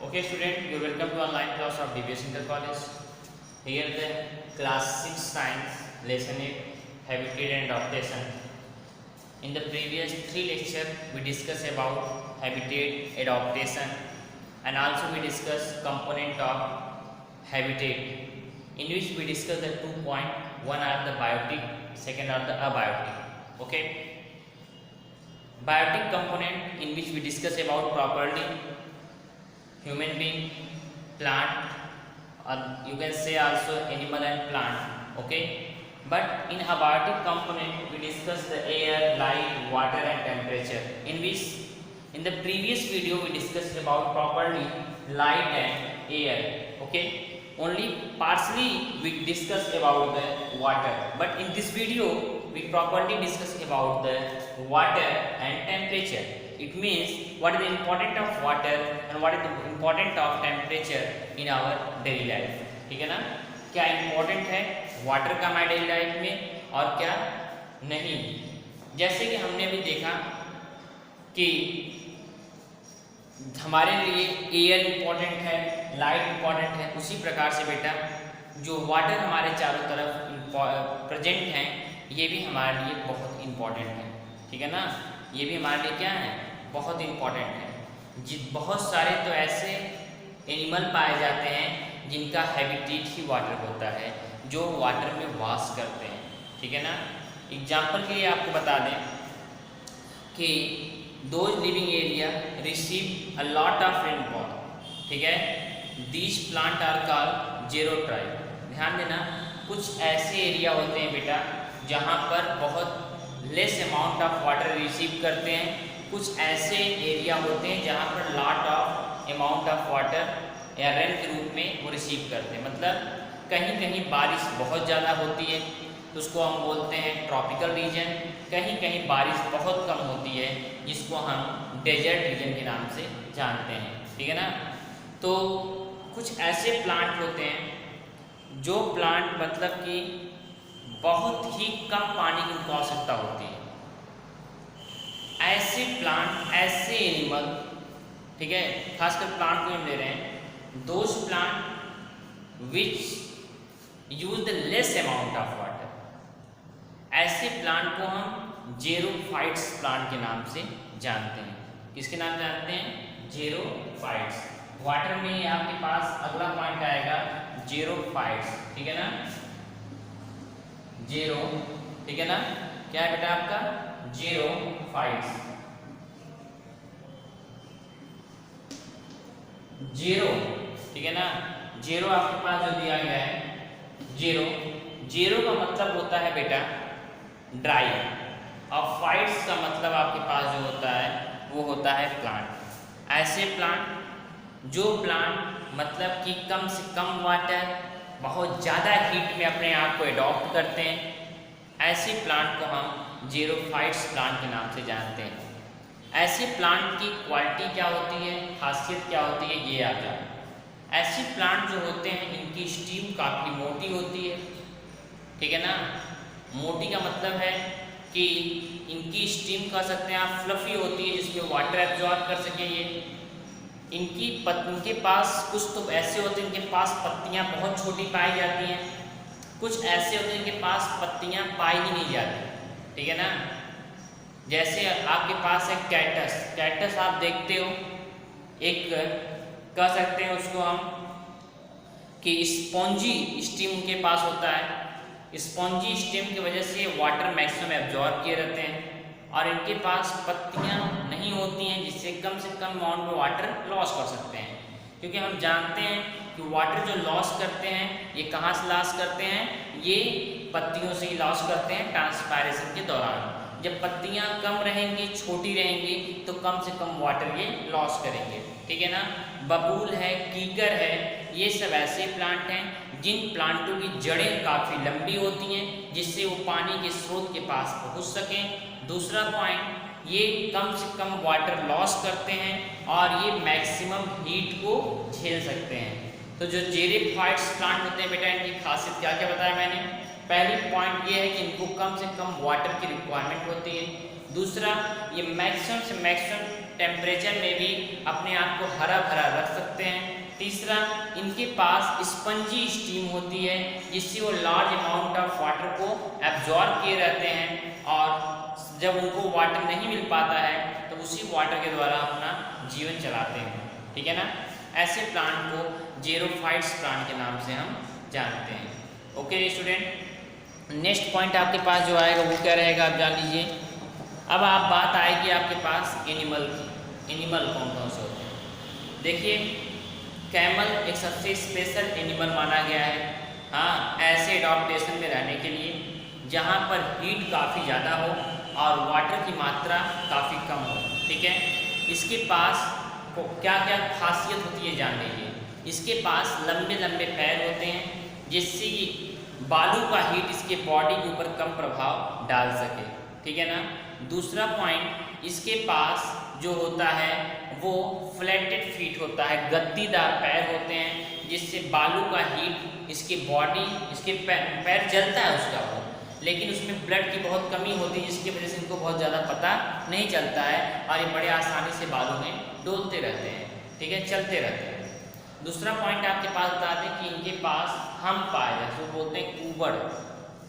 Okay, student, you welcome to online class of DBS Inter College. Here the class 6 science lesson 8 habitat and adaptation. In the previous 3 lecture, we discussed about habitat adaptation and also we discussed component of habitat, in which we discussed the 2 point. One are the biotic, second are the abiotic. Okay, biotic component in which we discuss about properly human being, plant, or you can say also animal and plant. Okay, but in abiotic component we discuss the air, light, water and temperature, in which in the previous video we discussed about properly light and air. Okay, only partially we discussed about the water, but in this video we properly discuss about the water and temperature. It means what is the importance of water and what is the importance of temperature in our daily life. ठीक है ना, क्या important है water का हमारे daily life में और क्या नहीं. जैसे कि हमने अभी देखा कि हमारे लिए एयर इम्पोर्टेंट है, लाइट इम्पोर्टेंट है, उसी प्रकार से बेटा जो वाटर हमारे चारों तरफ प्रेजेंट हैं ये भी हमारे लिए बहुत इम्पोर्टेंट है. ठीक है ना, ये भी हमारे लिए क्या है, बहुत इम्पोर्टेंट है. बहुत सारे तो ऐसे एनिमल पाए जाते हैं जिनका हैबिटेट ही वाटर होता है, जो वाटर में वास करते हैं. ठीक है ना, एग्जाम्पल के लिए आपको बता दें कि those living area receive a lot of rainfall. ठीक है, दीज प्लांट आर कॉल्ड ज़ेरोट्राइब. ध्यान देना, कुछ ऐसे एरिया होते हैं बेटा जहाँ पर बहुत less amount of water receive करते हैं, कुछ ऐसे एरिया होते हैं जहाँ पर lot of amount of water या रेन के रूप में वो रिसीव करते हैं. मतलब कहीं कहीं बारिश बहुत ज़्यादा होती है तो उसको हम बोलते हैं ट्रॉपिकल रीजन, कहीं कहीं बारिश बहुत कम होती है जिसको हम डेजर्ट रीजन के नाम से जानते हैं. ठीक है ना, तो कुछ ऐसे प्लांट होते हैं जो प्लांट मतलब कि बहुत ही कम पानी की उनको आवश्यकता होती है. ऐसे प्लांट, ऐसे एनिमल, ठीक है, खासकर प्लांट को हम ले रहे हैं, those plant which use the less amount of water. ऐसे प्लांट को हम ज़ेरोफाइट्स प्लांट के नाम से जानते हैं. किसके नाम जानते हैं, ज़ेरोफाइट्स. वाटर में आपके पास अगला पॉइंट आएगा ज़ेरोफाइट्स. ठीक है ना, ज़ेरो. ठीक है ना, क्या है बेटा आपका, ज़ेरोफाइट्स. ज़ेरो, ठीक है ना, ज़ेरो आपके पास जो दिया गया है ज़ेरो, ज़ेरो का मतलब होता है बेटा ड्राई, और फाइट्स का मतलब आपके पास जो होता है वो होता है प्लांट. ऐसे प्लांट जो प्लांट मतलब कि कम से कम वाटर, बहुत ज़्यादा हीट में अपने आप को एडॉप्ट करते हैं, ऐसे प्लांट को हम ज़ेरोफाइट्स प्लांट के नाम से जानते हैं. ऐसे प्लांट की क्वालिटी क्या होती है, खासियत क्या होती है, ये आता है. ऐसे प्लांट जो होते हैं इनकी स्टीम काफ़ी मोटी होती है. ठीक है ना, मोटी का मतलब है कि इनकी स्टीम कह सकते हैं आप फ्लफी होती है, जिसमें वाटर एब्जॉर्ब कर सके. ये इनके पास कुछ तो ऐसे होते हैं इनके पास पत्तियां बहुत छोटी पाई जाती हैं, कुछ ऐसे होते हैं इनके पास पत्तियां पाई ही नहीं जाती. ठीक है ना, जैसे आपके पास है कैक्टस. कैक्टस आप देखते हो, एक कह सकते हैं उसको हम कि स्पॉन्जी स्टीम उनके पास होता है. स्पॉन्जी स्टीम की वजह से वाटर मैक्सिमम एब्जॉर्ब किए रहते हैं और इनके पास पत्तियां नहीं होती हैं, जिससे कम से कम अमाउंट में वाटर लॉस कर सकते हैं. क्योंकि हम जानते हैं कि वाटर जो लॉस करते हैं ये कहाँ से लॉस करते हैं, ये पत्तियों से ही लॉस करते हैं ट्रांसपायरेशन के दौरान. जब पत्तियां कम रहेंगी, छोटी रहेंगी, तो कम से कम वाटर ये लॉस करेंगे. ठीक है ना, बबूल है, कीकर है, ये सब ऐसे प्लांट हैं जिन प्लांटों की जड़ें काफ़ी लंबी होती हैं, जिससे वो पानी के स्रोत के पास पहुंच सकें. दूसरा पॉइंट, ये कम से कम वाटर लॉस करते हैं और ये मैक्सिमम हीट को झेल सकते हैं. तो जो ज़ेरोफाइट्स प्लांट होते हैं बेटा, इनकी खासियत क्या क्या बताया मैंने. पहली पॉइंट ये है कि इनको कम से कम वाटर की रिक्वायरमेंट होती है. दूसरा, ये मैक्सिमम से मैक्सिमम टेम्परेचर में भी अपने आप को हरा भरा रख सकते हैं। तीसरा, इनके पास स्पंजी स्टीम होती है जिससे वो लार्ज अमाउंट ऑफ वाटर को एब्जॉर्ब किए रहते हैं और जब उनको वाटर नहीं मिल पाता है तो उसी वाटर के द्वारा अपना जीवन चलाते हैं। ठीक है ना। ऐसे प्लांट को जेरोफाइट्स प्लांट के नाम से हम जानते हैं। ओके स्टूडेंट, नेक्स्ट पॉइंट आपके पास जो आएगा वो क्या रहेगा आप जान लीजिए। अब आप बात आएगी आपके पास एनिमल की। एनिमल कौन कौन से होते हैं? देखिए, कैमल एक सबसे स्पेशल एनिमल माना गया है। हाँ, ऐसे एडॉप्टेशन में रहने के लिए जहाँ पर हीट काफ़ी ज़्यादा हो और वाटर की मात्रा काफ़ी कम हो। ठीक है। इसके पास क्या क्या खासियत होती है जान लीजिए। इसके पास लंबे लंबे पैर होते हैं जिससे कि बालू का हीट इसके बॉडी के ऊपर कम प्रभाव डाल सके। ठीक है ना। दूसरा पॉइंट, इसके पास जो होता है वो फ्लैटेड फीट होता है, गद्दीदार पैर होते हैं जिससे बालू का हीट इसके बॉडी, इसके पैर जलता है उसका वो, लेकिन उसमें ब्लड की बहुत कमी होती है जिसकी वजह से इनको बहुत ज़्यादा पता नहीं चलता है और ये बड़े आसानी से बालू में डोलते रहते हैं। ठीक है, चलते रहते हैं। दूसरा पॉइंट आपके पास बता दें कि इनके पास हम पाया जाता है, जो बोलते हैं कूबड़।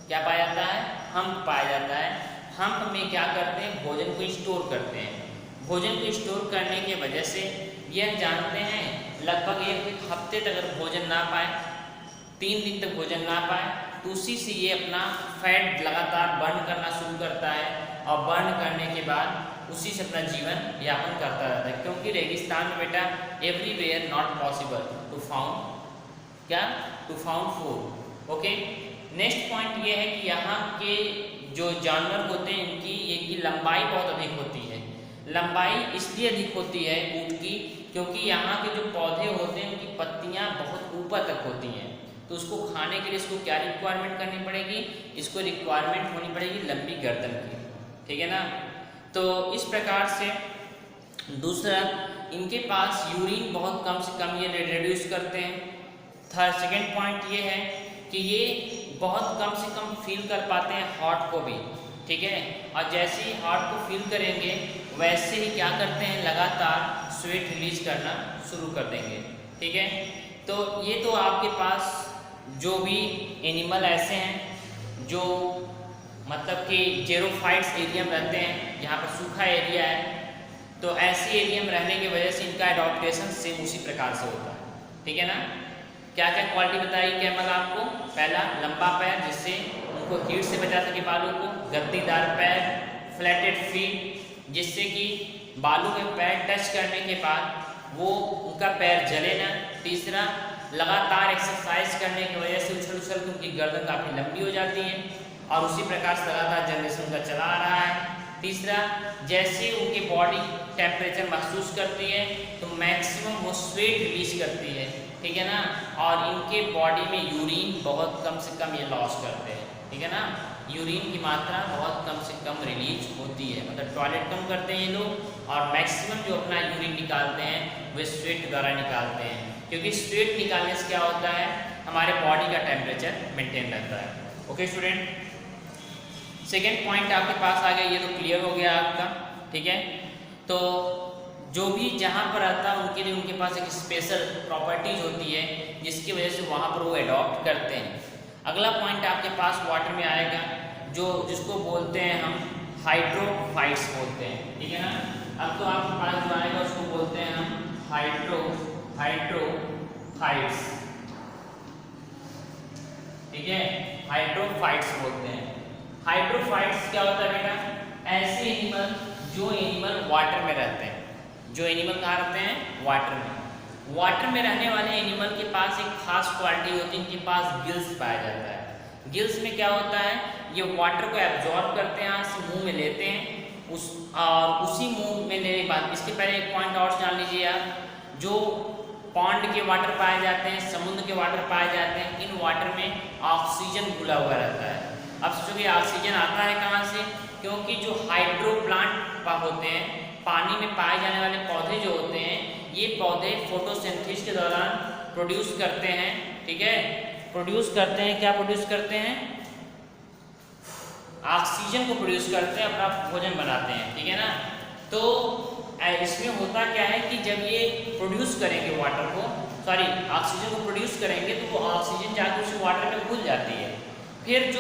क्या पाया जाता है? हम पाया जाता है। हम में क्या करते हैं? भोजन को स्टोर करते हैं। भोजन को स्टोर करने की वजह से यह जानते हैं लगभग एक हफ्ते तक अगर भोजन ना पाए, 3 दिन तक भोजन ना पाए, तो उसी से ये अपना फैट लगातार बर्न करना शुरू करता है और बर्न करने के बाद उसी से अपना जीवन यापन करता रहता है। क्योंकि रेगिस्तान में बेटा everywhere not possible to found क्या to found food. Okay, next point ये है कि यहाँ के जो जानवर होते हैं इनकी लंबाई बहुत अधिक होती है। लंबाई इसलिए अधिक होती है ऊँट की क्योंकि यहाँ के जो पौधे होते हैं उनकी पत्तियाँ बहुत ऊपर तक होती हैं, तो उसको खाने के लिए इसको क्या रिक्वायरमेंट करनी पड़ेगी? इसको रिक्वायरमेंट होनी पड़ेगी लंबी गर्दन की। ठीक है ना। तो इस प्रकार से दूसरा, इनके पास यूरिन बहुत कम से कम ये रिड्यूस करते हैं। सेकेंड पॉइंट ये है कि ये बहुत कम से कम फील कर पाते हैं हार्ट को भी। ठीक है, और जैसे ही हार्ट को फील करेंगे वैसे ही क्या करते हैं, लगातार स्वेट रिलीज करना शुरू कर देंगे। ठीक है, तो ये तो आपके पास जो भी एनिमल ऐसे हैं जो मतलब कि जेरोफाइट्स एरिया में रहते हैं, यहाँ पर सूखा एरिया है, तो ऐसे एरिया में रहने की वजह से इनका एडॉप्टेशन सेम उसी प्रकार से होता है। ठीक है ना। क्या क्या क्वालिटी बताई कैमल आपको? पहला, लंबा पैर जिससे उनको हीट से बचा सके बालू को। गद्दीदार पैर, फ्लैटेड फीट जिससे कि बालू में पैर टच करने के बाद वो उनका पैर जले ना। तीसरा, लगातार एक्सरसाइज करने की वजह से उछल उछल के उनकी गर्दन काफ़ी लंबी हो जाती है और उसी प्रकार से लगातार जनरेशन उनका चला आ रहा है। तीसरा, जैसे उनकी बॉडी टेम्परेचर महसूस करती है तो मैक्सिमम वो स्वेट रिलीज करती है। ठीक है ना। और इनके बॉडी में यूरिन बहुत कम से कम ये लॉस करते हैं। ठीक है ना। यूरिन की मात्रा बहुत कम से कम रिलीज होती है, मतलब टॉयलेट कम करते हैं ये लोग और मैक्सिमम जो अपना यूरिन निकालते हैं वे स्वेट द्वारा निकालते हैं, क्योंकि स्वेट निकालने से क्या होता है, हमारे बॉडी का टेम्परेचर मेंटेन रहता है। ओके स्टूडेंट, सेकेंड पॉइंट आपके पास आ गया, ये तो क्लियर हो गया आपका। ठीक है, तो जो भी जहाँ पर आता है उनके लिए उनके पास एक स्पेशल प्रॉपर्टीज होती है जिसकी वजह से वहाँ पर वो एडॉप्ट करते हैं। अगला पॉइंट आपके पास वाटर में आएगा जिसको बोलते हैं हम हाइड्रोफाइट्स बोलते हैं। ठीक है ना। अब तो आपके पास जो आएगा उसको बोलते हैं हम हाइड्रोफाइट्स। ठीक है, हाइड्रोफाइट्स बोलते हैं। हाइड्रोफाइट्स क्या होता है बेटा? ऐसे एनिमल जो एनिमल वाटर में रहते हैं। जो एनिमल कहाँ रहते हैं? वाटर में। वाटर में रहने वाले एनिमल के पास एक खास क्वालिटी होती है, इनके पास गिल्स पाया जाता है। गिल्स में क्या होता है, ये वाटर को एब्जॉर्ब करते हैं, मुंह में लेते हैं और उसी मुंह में लेने के बाद, इसके पहले एक पॉइंट और जान लीजिए आप, जो पॉन्ड के वाटर पाए जाते हैं, समुद्र के वाटर पाए जाते हैं, इन वाटर में ऑक्सीजन घुला हुआ रहता है। अब सोचिए ऑक्सीजन आता है कहाँ से? क्योंकि जो हाइड्रो प्लांट होते हैं, पानी में पाए जाने वाले पौधे जो होते हैं, ये पौधे फोटोसिंथेसिस के दौरान प्रोड्यूस करते हैं। ठीक है, प्रोड्यूस करते हैं, क्या प्रोड्यूस करते हैं? ऑक्सीजन को प्रोड्यूस करते हैं, अपना भोजन बनाते हैं। ठीक है ना। तो इसमें होता क्या है कि जब ये प्रोड्यूस करेंगे वाटर को, सॉरी ऑक्सीजन को प्रोड्यूस करेंगे, तो वो ऑक्सीजन जाकर उस वाटर में घुल जाती है। फिर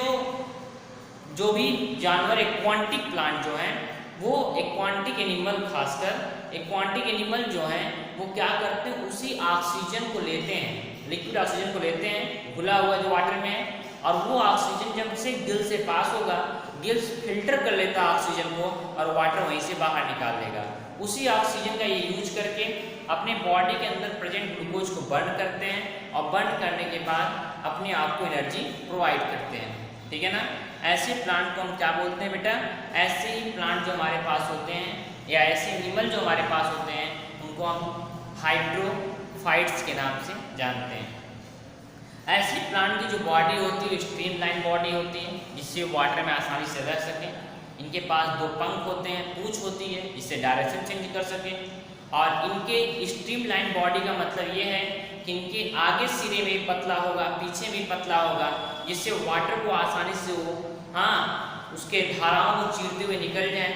जो भी जानवर एक्वाटिक प्लांट जो हैं, वो एक्वाटिक एनिमल, खासकर एक्वाटिक एनिमल जो हैं, वो क्या करते हैं, उसी ऑक्सीजन को लेते हैं, लिक्विड ऑक्सीजन को लेते हैं घुला हुआ जो वाटर में है, और वो ऑक्सीजन जब से गिल से पास होगा, गिल्स फिल्टर कर लेता ऑक्सीजन को और वाटर वहीं से बाहर निकाल देगा। उसी ऑक्सीजन का ये यूज करके अपने बॉडी के अंदर प्रेजेंट ग्लूकोज को बर्न करते हैं, और बर्न करने के बाद अपने आप को एनर्जी प्रोवाइड करते हैं। ठीक है ना। ऐसे प्लांट को हम क्या बोलते हैं बेटा, ऐसे ही प्लांट जो हमारे पास होते हैं या ऐसे एनिमल जो हमारे पास होते हैं, उनको हम हाइड्रोफाइट्स के नाम से जानते हैं। ऐसे प्लांट की जो बॉडी होती है स्ट्रीमलाइन बॉडी होती है, जिससे वाटर में आसानी से रह सकें। इनके पास 2 पंख होते हैं, पूंछ होती है जिससे डायरेक्शन चेंज कर सकें, और इनके स्ट्रीमलाइन बॉडी का मतलब ये है कि इनके आगे सिरे में पतला होगा, पीछे भी पतला होगा, जिससे वाटर को आसानी से वो उसके धाराओं को चीरते हुए निकल जाए,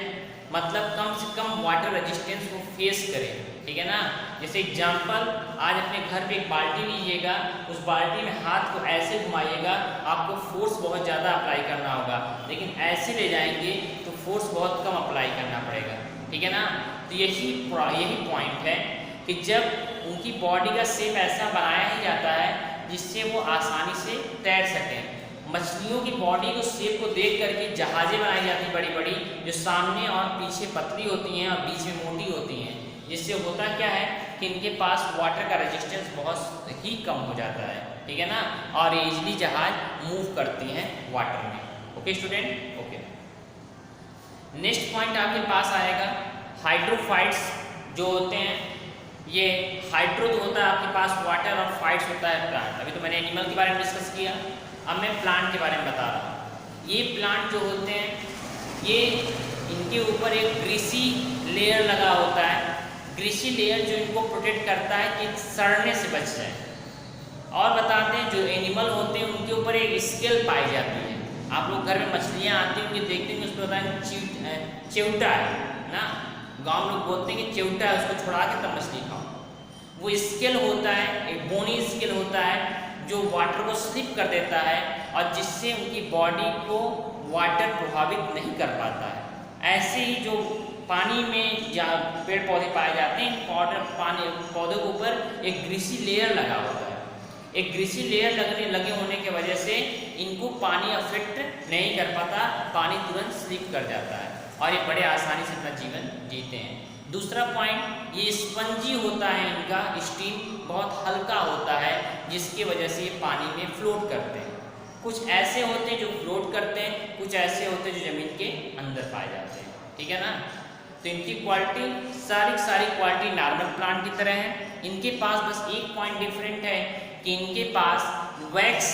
मतलब कम से कम वाटर रेजिस्टेंस को फेस करें। ठीक है ना। जैसे एग्जाम्पल, आज अपने घर पे एक बाल्टी लीजिएगा, उस बाल्टी में हाथ को ऐसे घुमाइएगा, आपको फोर्स बहुत ज़्यादा अप्लाई करना होगा, लेकिन ऐसे ले जाएंगे तो फोर्स बहुत कम अप्लाई करना पड़ेगा। ठीक है ना। तो यही पॉइंट है कि जब उनकी बॉडी का शेप ऐसा बनाया ही जाता है जिससे वो आसानी से तैर सकें। मछलियों की बॉडी को शेप को देख करके जहाज़ें बनाई जाती हैं बड़ी बड़ी, जो सामने और पीछे पतली होती हैं और बीच में मोटी होती हैं, जिससे होता क्या है कि इनके पास वाटर का रेजिस्टेंस बहुत ही कम हो जाता है। ठीक है ना। और इजीली जहाज मूव करती हैं वाटर में। Okay student, okay. Next point आपके पास आएगा हाइड्रोफाइट्स जो होते हैं। ये हाइड्रो तो होता है आपके पास वाटर, और फाइट्स होता है प्लांट। अभी तो मैंने एनिमल के बारे में डिस्कस किया, अब मैं प्लांट के बारे में बता रहा हूँ। ये प्लांट जो होते हैं, ये इनके ऊपर एक ग्रीसी लेयर लगा होता है, ग्रीसी लेयर जो इनको प्रोटेक्ट करता है कि सड़ने से बच जाए। और बताते हैं जो एनिमल होते हैं उनके ऊपर एक स्केल पाई जाती है। आप लोग घर में मछलियाँ आती होंगी, देखते हैं उस पर होता है चिवटा है ना, गाँव लोग बोलते हैं कि चिवटा है, उसको छुड़ा के तब मछली खाओ। वो स्केल होता है, एक बोनी स्केल होता है जो वाटर को स्लिप कर देता है, और जिससे उनकी बॉडी को वाटर प्रभावित नहीं कर पाता है। ऐसे ही जो पानी में जहाँ पेड़ पौधे पाए जाते हैं, पौधों के ऊपर एक ग्रीसी लेयर लगा होता है। एक ग्रीसी लेयर लगे होने की वजह से इनको पानी अफेक्ट नहीं कर पाता, पानी तुरंत स्लिप कर जाता है, और ये बड़े आसानी से अपना जीवन जीते हैं। दूसरा पॉइंट, ये स्पंजी होता है, इनका स्टीम बहुत हल्का होता है, जिसकी वजह से ये पानी में फ्लोट करते हैं। कुछ ऐसे होते हैं जो फ्लोट करते हैं, कुछ ऐसे होते हैं जो ज़मीन के अंदर पाए जाते हैं। ठीक है ना। तो इनकी क्वालिटी सारी क्वालिटी नॉर्मल प्लांट की तरह है। इनके पास बस एक पॉइंट डिफरेंट है कि इनके पास वैक्स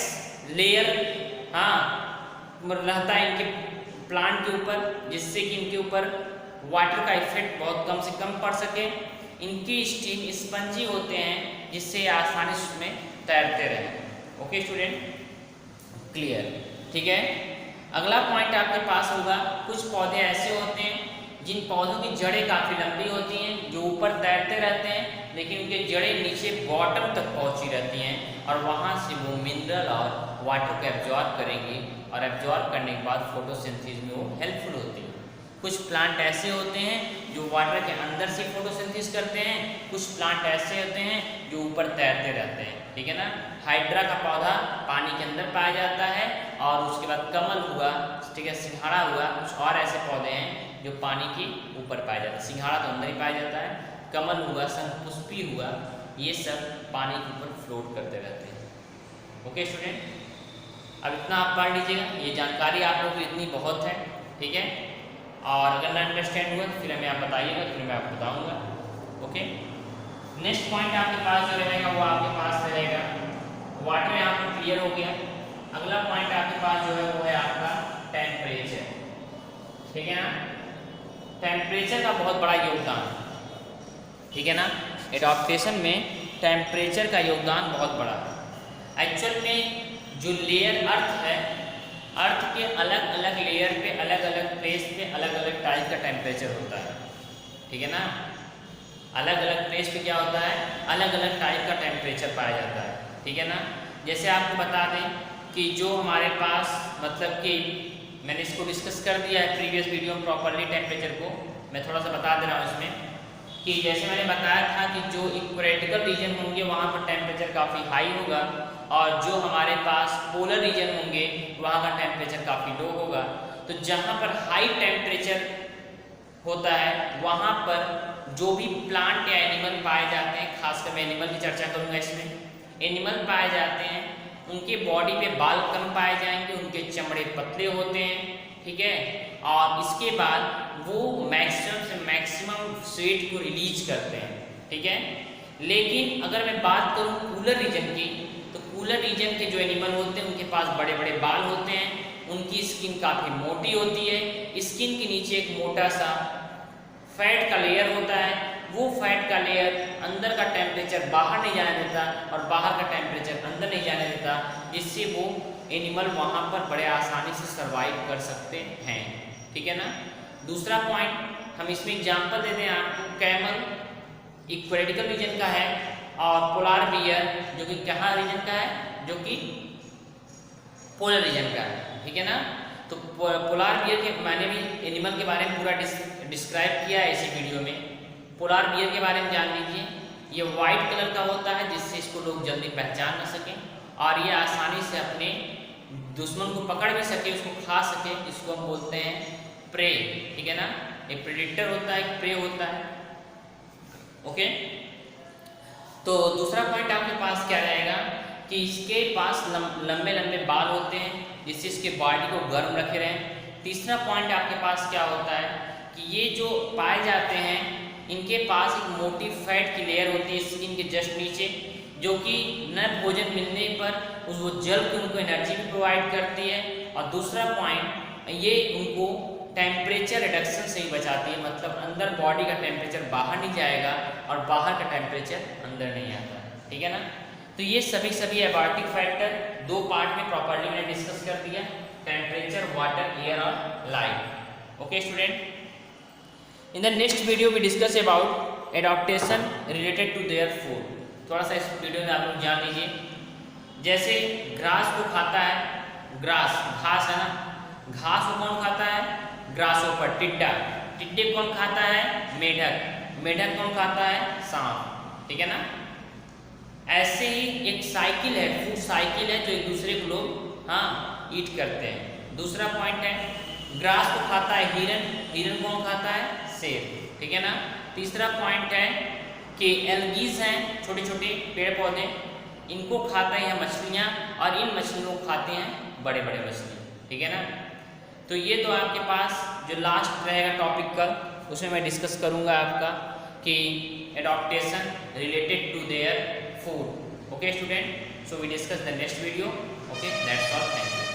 लेयर रहता है इनके प्लांट के ऊपर, जिससे कि इनके ऊपर वाटर का इफेक्ट बहुत कम से कम पड़ सके। इनकी स्टीम स्पंजी होते हैं, जिससे आसानी से उसमें तैरते रहें। Okay student, clear. ठीक है। अगला पॉइंट आपके पास होगा, कुछ पौधे ऐसे होते हैं जिन पौधों की जड़ें काफ़ी लंबी होती हैं, जो ऊपर तैरते रहते हैं, लेकिन उनके जड़ें नीचे बॉटम तक पहुंची रहती हैं, और वहां से वो मिनरल और वाटर को एब्जॉर्ब करेंगी, और एब्जॉर्ब करने के बाद फोटोसिंथेसिस में वो हेल्पफुल होती है। कुछ प्लांट ऐसे होते हैं जो वाटर के अंदर से फोटोसिंथेसिस करते हैं, कुछ प्लांट ऐसे होते हैं जो ऊपर तैरते रहते हैं। ठीक है ना। हाइड्रा का पौधा पानी के अंदर पाया जाता है, और उसके बाद कमल हुआ, ठीक है, सिंघाड़ा हुआ, कुछ और ऐसे पौधे हैं जो पानी के ऊपर पाया जाता है। सिंघाड़ा तो अंदर ही पाया जाता है, कमल हुआ, शंखपुष्पी हुआ, ये सब पानी के ऊपर फ्लोट करते रहते हैं। ओके स्टूडेंट, अब इतना आप पढ़ लीजिएगा, ये जानकारी आप लोगों को इतनी बहुत है। ठीक है। और अगर ना अंडरस्टैंड हुआ तो फिर हमें आप बताइएगा, फिर मैं आपको बताऊँगा। ओके। नेक्स्ट पॉइंट आपके पास जो रहेगा वो आपके पास रहेगा, वाटर यहाँ पर क्लियर हो गया। अगला पॉइंट आपके पास जो है वो है आपका टेम्परेचर। ठीक है ना। टेम्परेचर का बहुत बड़ा योगदान, ठीक है ना। एडाप्टेशन में टेम्परेचर का योगदान बहुत बड़ा है। एक्चुअल में जो लेयर अर्थ है, अर्थ के अलग अलग लेयर पे, अलग अलग प्लेस पे अलग अलग टाइप का टेम्परेचर होता है। ठीक है ना। अलग अलग प्लेस पे क्या होता है, अलग अलग टाइप का टेम्परेचर पाया जाता है, ठीक है ना। जैसे आपको बता दें कि जो हमारे पास मतलब कि मैंने इसको डिस्कस कर दिया है प्रीवियस वीडियो में प्रॉपरली टेम्परेचर को, मैं थोड़ा सा बता दे रहा हूँ इसमें कि जैसे मैंने बताया था कि जो इक्वेटोरियल रीजन होंगे वहाँ पर टेम्परेचर काफ़ी हाई होगा और जो हमारे पास पोलर रीजन होंगे वहाँ का टेम्परेचर काफ़ी लो होगा। तो जहाँ पर हाई टेम्परेचर होता है वहाँ पर जो भी प्लांट या एनिमल पाए जाते हैं, खासकर मैं एनिमल की चर्चा करूँगा इसमें, एनिमल पाए जाते हैं उनके बॉडी पे बाल कम पाए जाएंगे, उनके चमड़े पतले होते हैं, ठीक है। और इसके बाद वो मैक्सिमम से मैक्सिमम स्वेट को रिलीज करते हैं, ठीक है। लेकिन अगर मैं बात करूँ कूलर रीजन की, तो कूलर रीजन के जो एनिमल होते हैं उनके पास बड़े बड़े बाल होते हैं, उनकी स्किन काफ़ी मोटी होती है, स्किन के नीचे एक मोटा सा फैट का लेयर होता है, वो फैट का लेयर अंदर का टेम्परेचर बाहर नहीं जाने देता और बाहर का टेम्परेचर अंदर नहीं जाने देता, जिससे वो एनिमल वहाँ पर बड़े आसानी से सर्वाइव कर सकते हैं, ठीक है ना। दूसरा पॉइंट हम इसमें एग्जांपल देते हैं आपको, कैमल इक्वेटोरियल रीजन का है और पोलार बियर जो कि कहाँ रीजन का है, जो कि पोलर रीजन का है, ठीक है ना। तो पोलार बियर के मैंने भी एनिमल के बारे में पूरा डिस्क्राइब किया है इसी वीडियो में। पोलार बियर के बारे में जान लीजिए, ये वाइट कलर का होता है जिससे इसको लोग जल्दी पहचान न सकें और ये आसानी से अपने दुश्मन को पकड़ भी सके, उसको खा सके, इसको हम बोलते हैं प्रे, ठीक है ना। एक प्रेडेटर होता है, एक प्रे होता है, ओके। तो दूसरा पॉइंट आपके पास क्या रहेगा कि इसके पास लंबे लंबे बाल होते हैं जिससे इसके बॉडी को गर्म रखे रहें। तीसरा पॉइंट आपके पास क्या होता है कि ये जो पाए जाते हैं इनके पास एक मोटी फैट की लेयर होती है स्किन के जस्ट नीचे, जो कि न भोजन मिलने पर वो जल के उनको एनर्जी भी प्रोवाइड करती है, और दूसरा पॉइंट ये उनको टेम्परेचर रिडक्शन से ही बचाती है, मतलब अंदर बॉडी का टेम्परेचर बाहर नहीं जाएगा और बाहर का टेम्परेचर अंदर नहीं आता, ठीक है ना। तो ये सभी एबायोटिक फैक्टर दो पार्ट में प्रॉपर्ली मैंने डिस्कस कर दिया, टेम्परेचर, वाटर, एयर और light, okay student. In the next video we discuss about adaptation related to their food. थोड़ा सा इस वीडियो में आप लोग जान लीजिए, जैसे घास को खाता है, ग्रास घास है ना, घास को कौन खाता है, ग्रासहोपर टिड्डा, टिड्डे कौन खाता है, मेढक, मेढक कौन खाता है, सांप, ठीक है ना। ऐसे ही एक साइकिल है, फूड साइकिल है जो एक दूसरे को लोग ईट करते हैं। दूसरा पॉइंट है ग्रास को खाता है हिरन, हिरन कौन खाता है, शेर, ठीक है ना। तीसरा पॉइंट है कि एल्गीज हैं, छोटे छोटे पेड़ पौधे, इनको खाता है मछलियाँ और इन मछलियों को खाते हैं बड़े बड़े मछली, ठीक है ना। तो ये तो आपके पास जो लास्ट रहेगा टॉपिक कल, उसमें मैं डिस्कस करूँगा आपका कि adaptation related to their food, okay student. So we discuss the next video, okay, that's all, thank you.